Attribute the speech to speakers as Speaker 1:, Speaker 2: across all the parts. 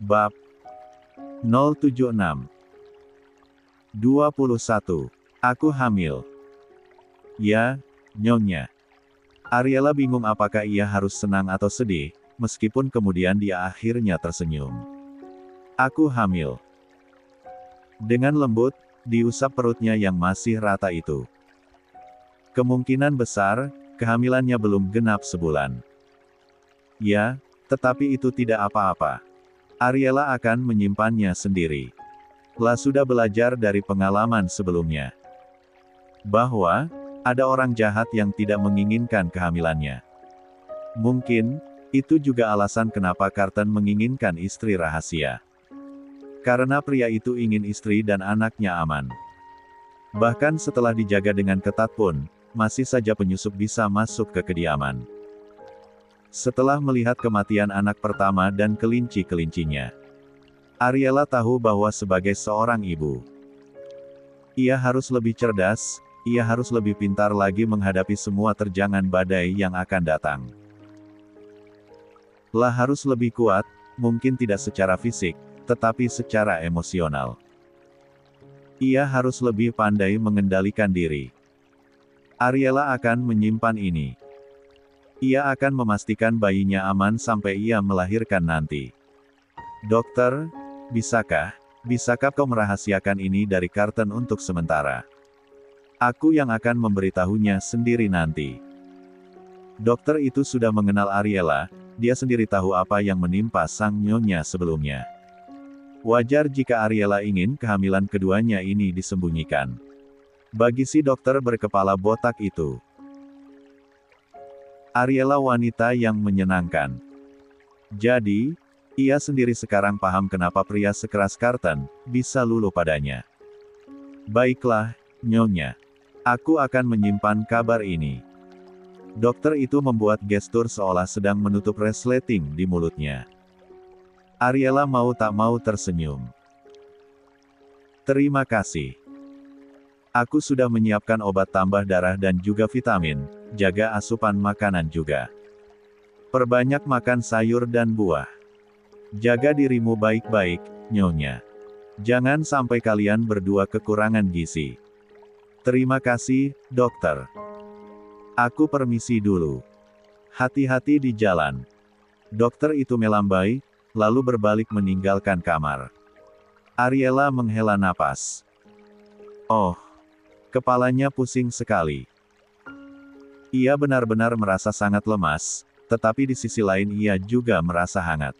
Speaker 1: Bab 076 21. Aku hamil. Ya, Nyonya. Ariela bingung apakah ia harus senang atau sedih, meskipun kemudian dia akhirnya tersenyum. Aku hamil. Dengan lembut, diusap perutnya yang masih rata itu. Kemungkinan besar, kehamilannya belum genap sebulan. Ya, tetapi itu tidak apa-apa. Ariela akan menyimpannya sendiri. Lah sudah belajar dari pengalaman sebelumnya. Bahwa, ada orang jahat yang tidak menginginkan kehamilannya. Mungkin, itu juga alasan kenapa Carton menginginkan istri rahasia. Karena pria itu ingin istri dan anaknya aman. Bahkan setelah dijaga dengan ketat pun, masih saja penyusup bisa masuk ke kediaman. Setelah melihat kematian anak pertama dan kelinci-kelincinya, Ariela tahu bahwa sebagai seorang ibu, ia harus lebih cerdas, ia harus lebih pintar lagi menghadapi semua terjangan badai yang akan datang. Lah harus lebih kuat, mungkin tidak secara fisik, tetapi secara emosional. Ia harus lebih pandai mengendalikan diri. Ariela akan menyimpan ini. Ia akan memastikan bayinya aman sampai ia melahirkan nanti. Dokter, bisakah kau merahasiakan ini dari Carton untuk sementara? Aku yang akan memberitahunya sendiri nanti. Dokter itu sudah mengenal Ariela, dia sendiri tahu apa yang menimpa sang nyonya sebelumnya. Wajar jika Ariela ingin kehamilan keduanya ini disembunyikan. Bagi si dokter berkepala botak itu, Ariela wanita yang menyenangkan. Jadi, ia sendiri sekarang paham kenapa pria sekeras Carton bisa luluh padanya. Baiklah, Nyonya. Aku akan menyimpan kabar ini. Dokter itu membuat gestur seolah sedang menutup resleting di mulutnya. Ariela mau tak mau tersenyum. Terima kasih. Aku sudah menyiapkan obat tambah darah dan juga vitamin, jaga asupan makanan juga. Perbanyak makan sayur dan buah. Jaga dirimu baik-baik, Nyonya. Jangan sampai kalian berdua kekurangan gizi. Terima kasih, dokter. Aku permisi dulu. Hati-hati di jalan. Dokter itu melambai, lalu berbalik meninggalkan kamar. Ariela menghela napas. Oh. Kepalanya pusing sekali. Ia benar-benar merasa sangat lemas, tetapi di sisi lain ia juga merasa hangat.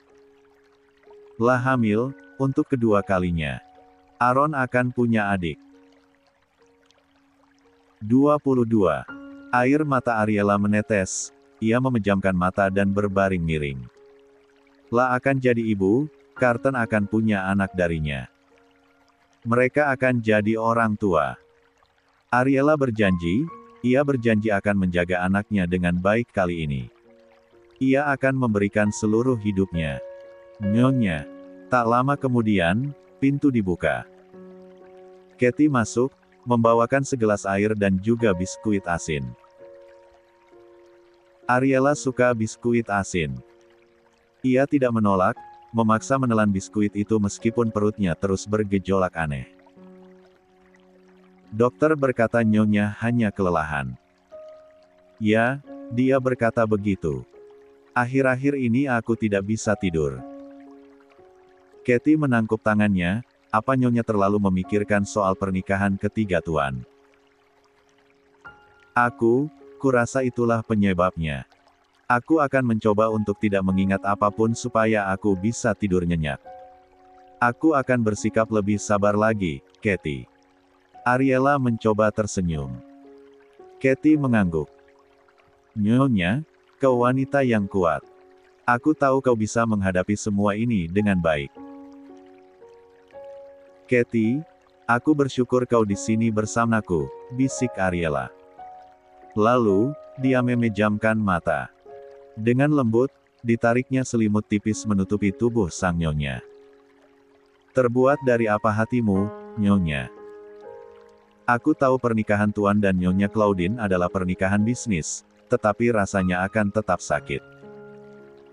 Speaker 1: Lah hamil, untuk kedua kalinya. Aaron akan punya adik. 22. Air mata Ariela menetes, ia memejamkan mata dan berbaring miring. Lah akan jadi ibu, Carton akan punya anak darinya. Mereka akan jadi orang tua. Ariela berjanji, ia berjanji akan menjaga anaknya dengan baik kali ini. Ia akan memberikan seluruh hidupnya. Nyonya. Tak lama kemudian, pintu dibuka. Katie masuk, membawakan segelas air dan juga biskuit asin. Ariela suka biskuit asin. Ia tidak menolak, memaksa menelan biskuit itu meskipun perutnya terus bergejolak aneh. Dokter berkata Nyonya hanya kelelahan. Ya, dia berkata begitu. Akhir-akhir ini aku tidak bisa tidur. Katie menangkup tangannya, apa Nyonya terlalu memikirkan soal pernikahan ketiga Tuan? Kurasa itulah penyebabnya. Aku akan mencoba untuk tidak mengingat apapun supaya aku bisa tidur nyenyak. Aku akan bersikap lebih sabar lagi, Katie. Ariela mencoba tersenyum. Katie mengangguk. Nyonya, kau wanita yang kuat. Aku tahu kau bisa menghadapi semua ini dengan baik. Katie, aku bersyukur kau di sini bersamaku, bisik Ariela. Lalu, dia memejamkan mata. Dengan lembut, ditariknya selimut tipis menutupi tubuh sang nyonya. Terbuat dari apa hatimu, Nyonya? Aku tahu pernikahan Tuan dan Nyonya Claudine adalah pernikahan bisnis, tetapi rasanya akan tetap sakit.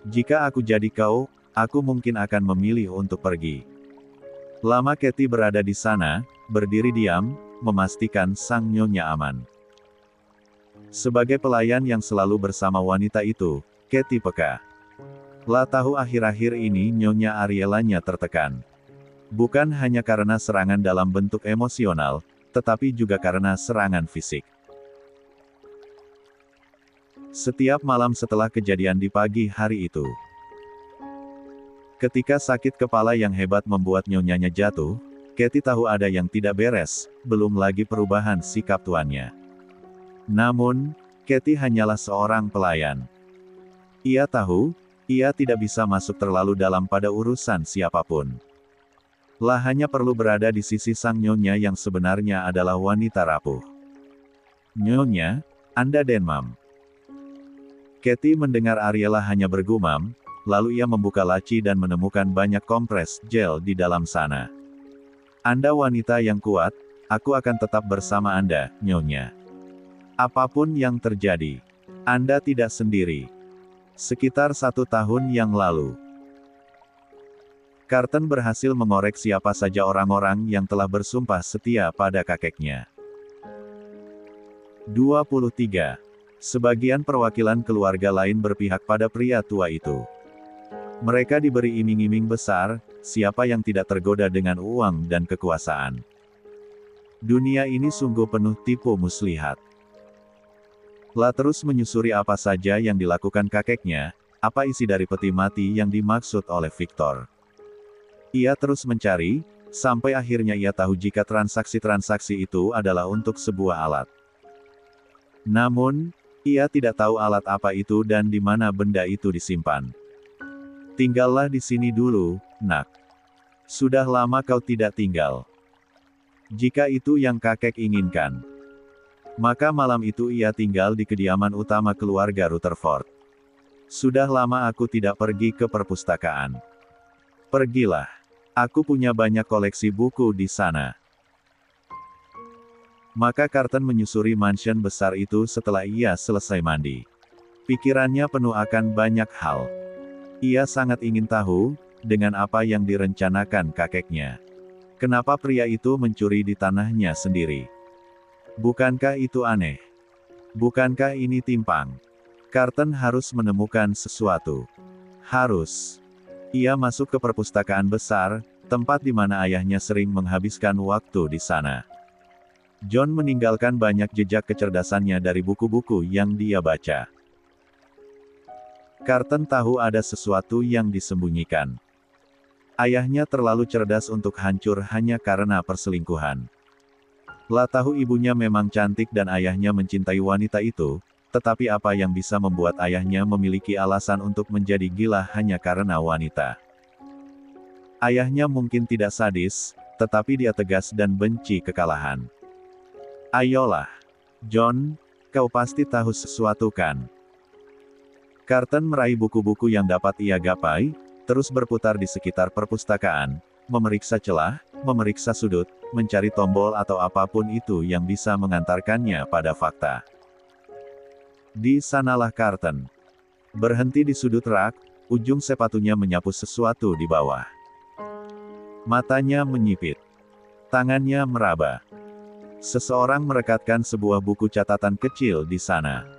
Speaker 1: Jika aku jadi kau, aku mungkin akan memilih untuk pergi. Lama Katie berada di sana, berdiri diam, memastikan sang nyonya aman. Sebagai pelayan yang selalu bersama wanita itu, Katie peka. Lah tahu akhir-akhir ini nyonya Arielanya tertekan. Bukan hanya karena serangan dalam bentuk emosional, tetapi juga karena serangan fisik. Setiap malam setelah kejadian di pagi hari itu, ketika sakit kepala yang hebat membuat nyonyanya jatuh, Katie tahu ada yang tidak beres, belum lagi perubahan sikap tuannya. Namun, Katie hanyalah seorang pelayan. Ia tahu, ia tidak bisa masuk terlalu dalam pada urusan siapapun. Lah hanya perlu berada di sisi sang nyonya yang sebenarnya adalah wanita rapuh. Nyonya, Anda demam. Katie mendengar Ariela hanya bergumam, lalu ia membuka laci dan menemukan banyak kompres gel di dalam sana. Anda wanita yang kuat, aku akan tetap bersama Anda, Nyonya. Apapun yang terjadi, Anda tidak sendiri. Sekitar 1 tahun yang lalu, Carton berhasil mengorek siapa saja orang-orang yang telah bersumpah setia pada kakeknya. 23. Sebagian perwakilan keluarga lain berpihak pada pria tua itu. Mereka diberi iming-iming besar, siapa yang tidak tergoda dengan uang dan kekuasaan. Dunia ini sungguh penuh tipu muslihat. Lah terus menyusuri apa saja yang dilakukan kakeknya, apa isi dari peti mati yang dimaksud oleh Victor. Ia terus mencari, sampai akhirnya ia tahu jika transaksi-transaksi itu adalah untuk sebuah alat. Namun, ia tidak tahu alat apa itu dan di mana benda itu disimpan. Tinggallah di sini dulu, nak. Sudah lama kau tidak tinggal. Jika itu yang kakek inginkan. Maka malam itu ia tinggal di kediaman utama keluarga Rutherford. Sudah lama aku tidak pergi ke perpustakaan. Pergilah. Aku punya banyak koleksi buku di sana. Maka Carton menyusuri mansion besar itu setelah ia selesai mandi. Pikirannya penuh akan banyak hal. Ia sangat ingin tahu, dengan apa yang direncanakan kakeknya. Kenapa pria itu mencuri di tanahnya sendiri? Bukankah itu aneh? Bukankah ini timpang? Carton harus menemukan sesuatu. Harus. Ia masuk ke perpustakaan besar, tempat di mana ayahnya sering menghabiskan waktu di sana. John meninggalkan banyak jejak kecerdasannya dari buku-buku yang dia baca. Carton tahu ada sesuatu yang disembunyikan. Ayahnya terlalu cerdas untuk hancur hanya karena perselingkuhan. Lah tahu ibunya memang cantik dan ayahnya mencintai wanita itu, tetapi apa yang bisa membuat ayahnya memiliki alasan untuk menjadi gila hanya karena wanita? Ayahnya mungkin tidak sadis, tetapi dia tegas dan benci kekalahan. Ayolah, John, kau pasti tahu sesuatu kan? Carton meraih buku-buku yang dapat ia gapai, terus berputar di sekitar perpustakaan, memeriksa celah, memeriksa sudut, mencari tombol atau apapun itu yang bisa mengantarkannya pada fakta. Di sanalah Carton. Berhenti di sudut rak, ujung sepatunya menyapu sesuatu di bawah. Matanya menyipit. Tangannya meraba. Seseorang merekatkan sebuah buku catatan kecil di sana.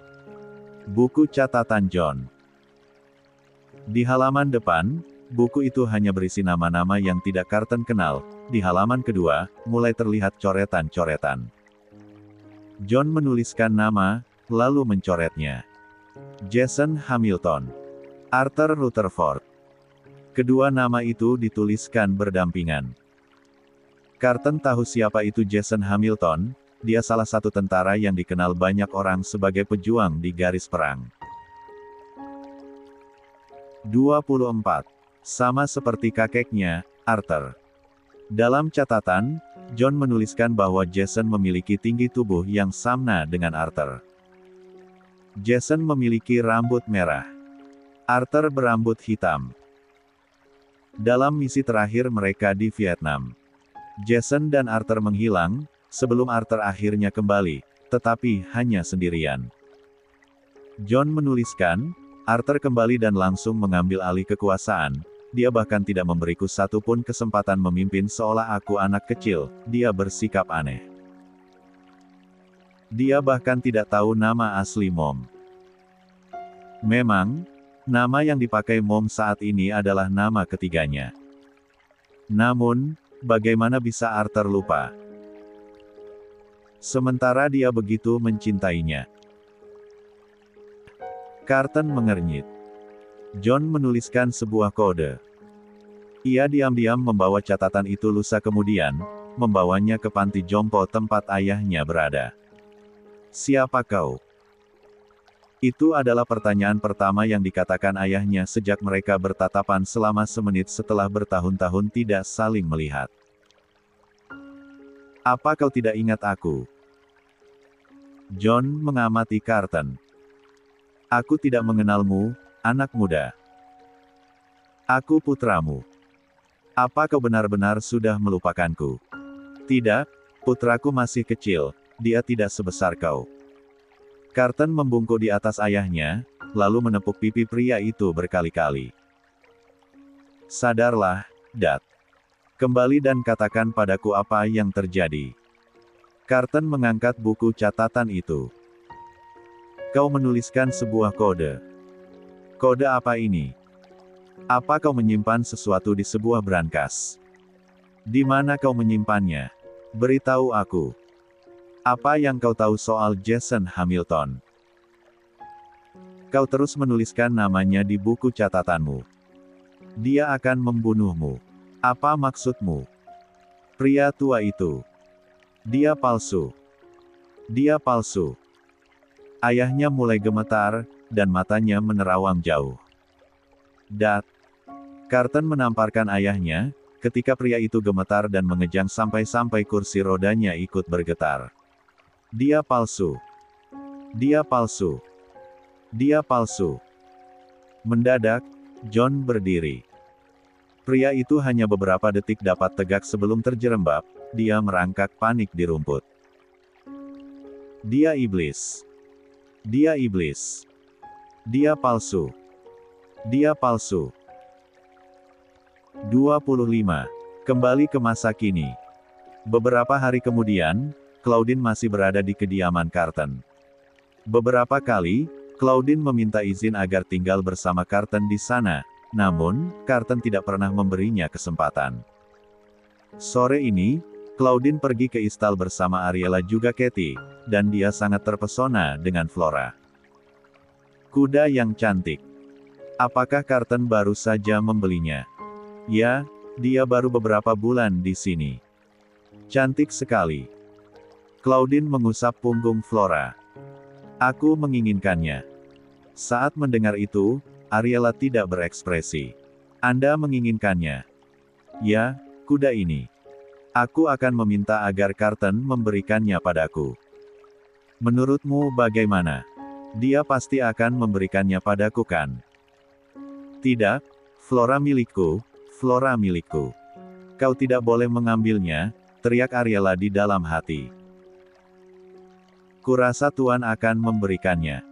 Speaker 1: Buku catatan John. Di halaman depan, buku itu hanya berisi nama-nama yang tidak Carton kenal. Di halaman kedua, mulai terlihat coretan-coretan. John menuliskan nama, lalu mencoretnya. Jason Hamilton. Arthur Rutherford. Kedua nama itu dituliskan berdampingan. Carton tahu siapa itu Jason Hamilton, dia salah satu tentara yang dikenal banyak orang sebagai pejuang di garis perang. 24. Sama seperti kakeknya, Arthur. Dalam catatan, John menuliskan bahwa Jason memiliki tinggi tubuh yang sama dengan Arthur. Jason memiliki rambut merah. Arthur berambut hitam. Dalam misi terakhir mereka di Vietnam, Jason dan Arthur menghilang, sebelum Arthur akhirnya kembali, tetapi hanya sendirian. John menuliskan, Arthur kembali dan langsung mengambil alih kekuasaan, dia bahkan tidak memberiku satu pun kesempatan memimpin seolah aku anak kecil, dia bersikap aneh. Dia bahkan tidak tahu nama asli Mom. Memang, nama yang dipakai Mom saat ini adalah nama ketiganya. Namun, bagaimana bisa Arthur lupa? Sementara dia begitu mencintainya. Carton mengernyit. John menuliskan sebuah kode. Ia diam-diam membawa catatan itu lusa kemudian, membawanya ke panti jompo tempat ayahnya berada. Siapa kau? Itu adalah pertanyaan pertama yang dikatakan ayahnya sejak mereka bertatapan selama semenit setelah bertahun-tahun tidak saling melihat. Apa kau tidak ingat aku? John mengamati Carton. Aku tidak mengenalmu, anak muda. Aku putramu. Apa kau benar-benar sudah melupakanku? Tidak, putraku masih kecil, dia tidak sebesar kau. Carton membungkuk di atas ayahnya, lalu menepuk pipi pria itu berkali-kali. Sadarlah, Dad. Kembali dan katakan padaku apa yang terjadi. Carton mengangkat buku catatan itu. Kau menuliskan sebuah kode. Kode apa ini? Apa kau menyimpan sesuatu di sebuah brankas? Di mana kau menyimpannya? Beritahu aku. Apa yang kau tahu soal Jason Hamilton? Kau terus menuliskan namanya di buku catatanmu. Dia akan membunuhmu. Apa maksudmu? Pria tua itu. Dia palsu. Dia palsu. Ayahnya mulai gemetar, dan matanya menerawang jauh. Dad. Carton menamparkan ayahnya, ketika pria itu gemetar dan mengejang sampai-sampai kursi rodanya ikut bergetar. Dia palsu. Dia palsu. Dia palsu. Mendadak, John berdiri. Pria itu hanya beberapa detik dapat tegak sebelum terjerembab, dia merangkak panik di rumput. Dia iblis. Dia iblis. Dia palsu. Dia palsu. 25. Kembali ke masa kini. Beberapa hari kemudian, Claudine masih berada di kediaman Carton. Beberapa kali, Claudine meminta izin agar tinggal bersama Carton di sana, namun, Carton tidak pernah memberinya kesempatan. Sore ini, Claudine pergi ke istal bersama Ariella juga Katie, dan dia sangat terpesona dengan Flora. Kuda yang cantik. Apakah Carton baru saja membelinya? Ya, dia baru beberapa bulan di sini. Cantik sekali. Claudine mengusap punggung Flora. Aku menginginkannya. Saat mendengar itu, Ariella tidak berekspresi. Anda menginginkannya? Ya, kuda ini. Aku akan meminta agar Carton memberikannya padaku. Menurutmu bagaimana? Dia pasti akan memberikannya padaku kan? Tidak, Flora milikku, Flora milikku. Kau tidak boleh mengambilnya, teriak Ariella di dalam hati. Kurasa Tuan akan memberikannya.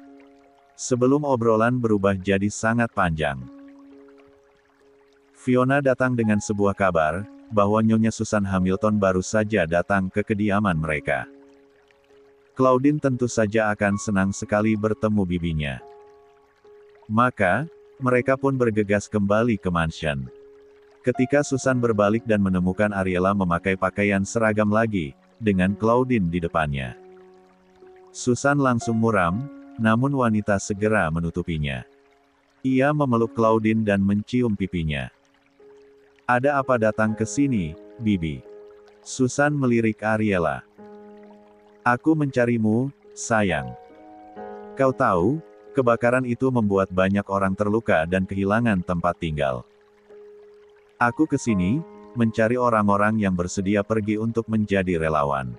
Speaker 1: Sebelum obrolan berubah jadi sangat panjang. Fiona datang dengan sebuah kabar, bahwa Nyonya Susan Hamilton baru saja datang ke kediaman mereka. Claudine tentu saja akan senang sekali bertemu bibinya. Maka, mereka pun bergegas kembali ke mansion. Ketika Susan berbalik dan menemukan Ariella memakai pakaian seragam lagi, dengan Claudine di depannya. Susan langsung muram, namun wanita segera menutupinya. Ia memeluk Claudine dan mencium pipinya. Ada apa datang ke sini, Bibi? Susan melirik Ariella. Aku mencarimu, sayang. Kau tahu, kebakaran itu membuat banyak orang terluka dan kehilangan tempat tinggal. Aku ke sini, mencari orang-orang yang bersedia pergi untuk menjadi relawan.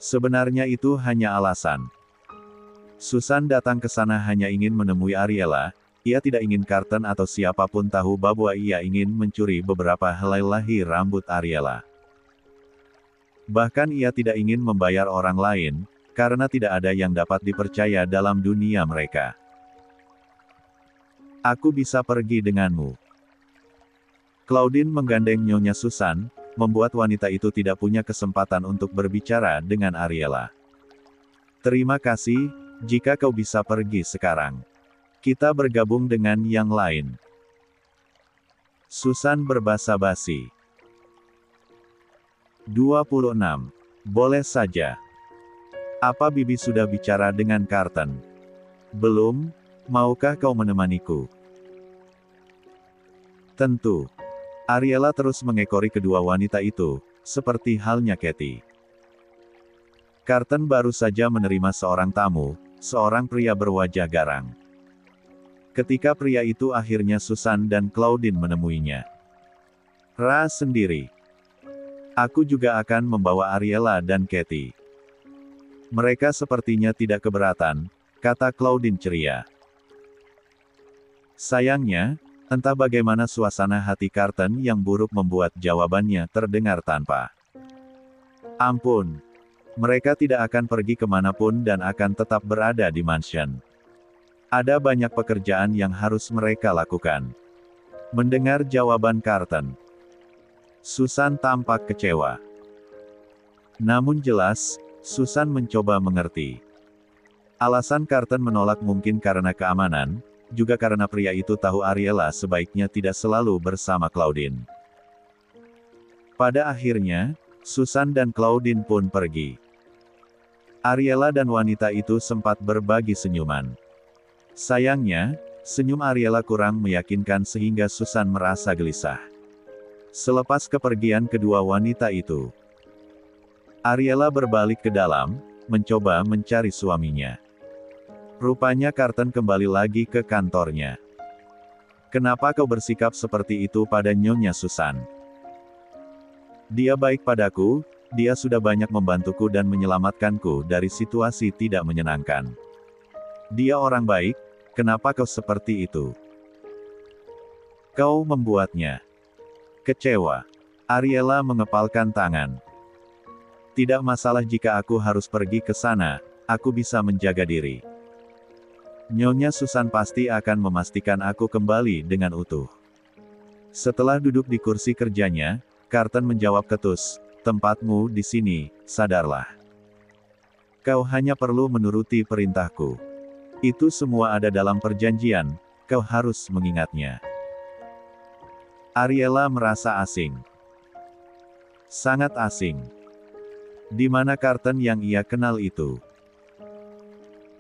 Speaker 1: Sebenarnya itu hanya alasan. Susan datang ke sana hanya ingin menemui Ariella, ia tidak ingin Carton atau siapapun tahu bahwa ia ingin mencuri beberapa helai lahir rambut Ariella. Bahkan ia tidak ingin membayar orang lain, karena tidak ada yang dapat dipercaya dalam dunia mereka. Aku bisa pergi denganmu. Claudine menggandeng Nyonya Susan, membuat wanita itu tidak punya kesempatan untuk berbicara dengan Ariela. Terima kasih, jika kau bisa pergi sekarang. Kita bergabung dengan yang lain. Susan berbasa-basi. 26. Boleh saja. Apa Bibi sudah bicara dengan Carton? Belum, maukah kau menemaniku? Tentu. Ariela terus mengekori kedua wanita itu, seperti halnya Katie. Carton baru saja menerima seorang tamu, seorang pria berwajah garang. Ketika pria itu akhirnya Susan dan Claudine menemuinya. Sendiri. Aku juga akan membawa Ariela dan Katie. Mereka sepertinya tidak keberatan, kata Claudine ceria. Sayangnya, entah bagaimana suasana hati Carton yang buruk membuat jawabannya terdengar tanpa. Ampun. Mereka tidak akan pergi kemanapun dan akan tetap berada di mansion. Ada banyak pekerjaan yang harus mereka lakukan. Mendengar jawaban Carton, Susan tampak kecewa. Namun jelas, Susan mencoba mengerti. Alasan Carton menolak mungkin karena keamanan, juga karena pria itu tahu Ariela sebaiknya tidak selalu bersama Claudine. Pada akhirnya, Susan dan Claudine pun pergi. Ariela dan wanita itu sempat berbagi senyuman. Sayangnya, senyum Ariela kurang meyakinkan sehingga Susan merasa gelisah. Selepas kepergian kedua wanita itu, Ariela berbalik ke dalam, mencoba mencari suaminya. Rupanya Carton kembali lagi ke kantornya. Kenapa kau bersikap seperti itu pada Nyonya Susan? Dia baik padaku, dia sudah banyak membantuku dan menyelamatkanku dari situasi tidak menyenangkan. Dia orang baik, kenapa kau seperti itu? Kau membuatnya kecewa. Ariela mengepalkan tangan. Tidak masalah jika aku harus pergi ke sana, aku bisa menjaga diri. Nyonya Susan pasti akan memastikan aku kembali dengan utuh. Setelah duduk di kursi kerjanya, Carton menjawab ketus, tempatmu di sini, sadarlah. Kau hanya perlu menuruti perintahku. Itu semua ada dalam perjanjian, kau harus mengingatnya. Ariela merasa asing. Sangat asing. Di mana Carton yang ia kenal itu?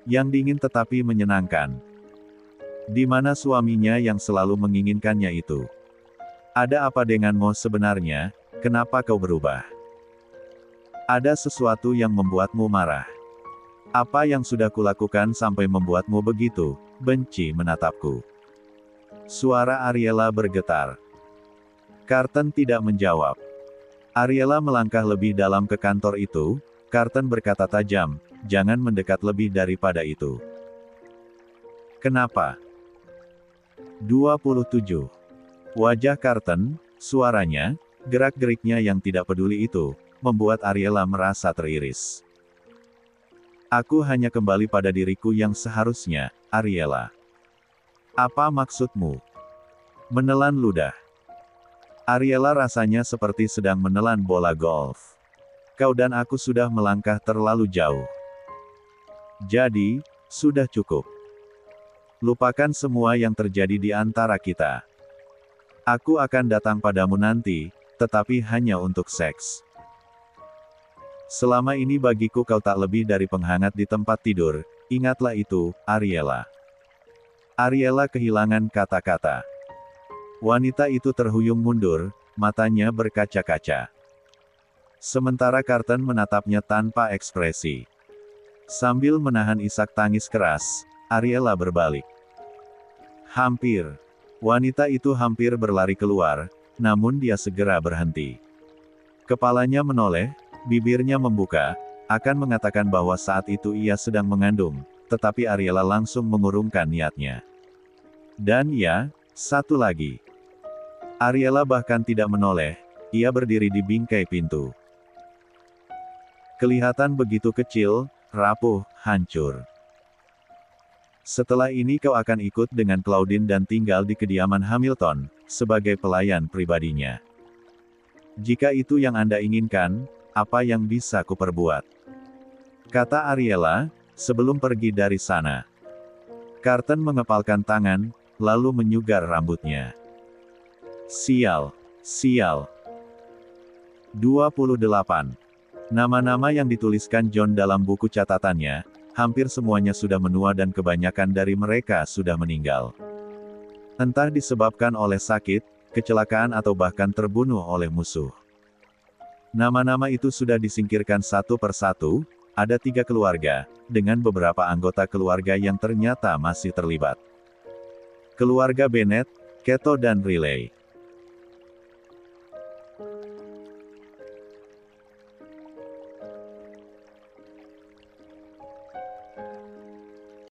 Speaker 1: Yang dingin tetapi menyenangkan. Di mana suaminya yang selalu menginginkannya itu? Ada apa denganmu sebenarnya, kenapa kau berubah? Ada sesuatu yang membuatmu marah. Apa yang sudah kulakukan sampai membuatmu begitu benci menatapku? Suara Ariela bergetar. Carton tidak menjawab. Ariela melangkah lebih dalam ke kantor itu. Carton berkata tajam, jangan mendekat lebih daripada itu. Kenapa? 27. Wajah Carton, suaranya, gerak-geriknya yang tidak peduli itu, membuat Ariela merasa teriris. Aku hanya kembali pada diriku yang seharusnya, Ariela. Apa maksudmu? Menelan ludah. Ariela rasanya seperti sedang menelan bola golf. Kau dan aku sudah melangkah terlalu jauh. Jadi, sudah cukup. Lupakan semua yang terjadi di antara kita. Aku akan datang padamu nanti, tetapi hanya untuk seks. Selama ini bagiku kau tak lebih dari penghangat di tempat tidur, ingatlah itu, Ariela. Ariela kehilangan kata-kata. Wanita itu terhuyung mundur, matanya berkaca-kaca. Sementara Carton menatapnya tanpa ekspresi. Sambil menahan isak tangis keras, Ariela berbalik. Hampir. Wanita itu hampir berlari keluar, namun dia segera berhenti. Kepalanya menoleh, bibirnya membuka, akan mengatakan bahwa saat itu ia sedang mengandung, tetapi Ariela langsung mengurungkan niatnya. Dan ya, satu lagi. Ariela bahkan tidak menoleh, ia berdiri di bingkai pintu. Kelihatan begitu kecil, rapuh, hancur. Setelah ini kau akan ikut dengan Claudine dan tinggal di kediaman Hamilton, sebagai pelayan pribadinya. Jika itu yang Anda inginkan, apa yang bisa kuperbuat? Kata Ariella, sebelum pergi dari sana. Carton mengepalkan tangan, lalu menyugar rambutnya. Sial, sial. 28. Nama-nama yang dituliskan John dalam buku catatannya, hampir semuanya sudah menua dan kebanyakan dari mereka sudah meninggal. Entah disebabkan oleh sakit, kecelakaan atau bahkan terbunuh oleh musuh. Nama-nama itu sudah disingkirkan satu persatu, ada 3 keluarga, dengan beberapa anggota keluarga yang ternyata masih terlibat. Keluarga Bennett, Keto dan Riley.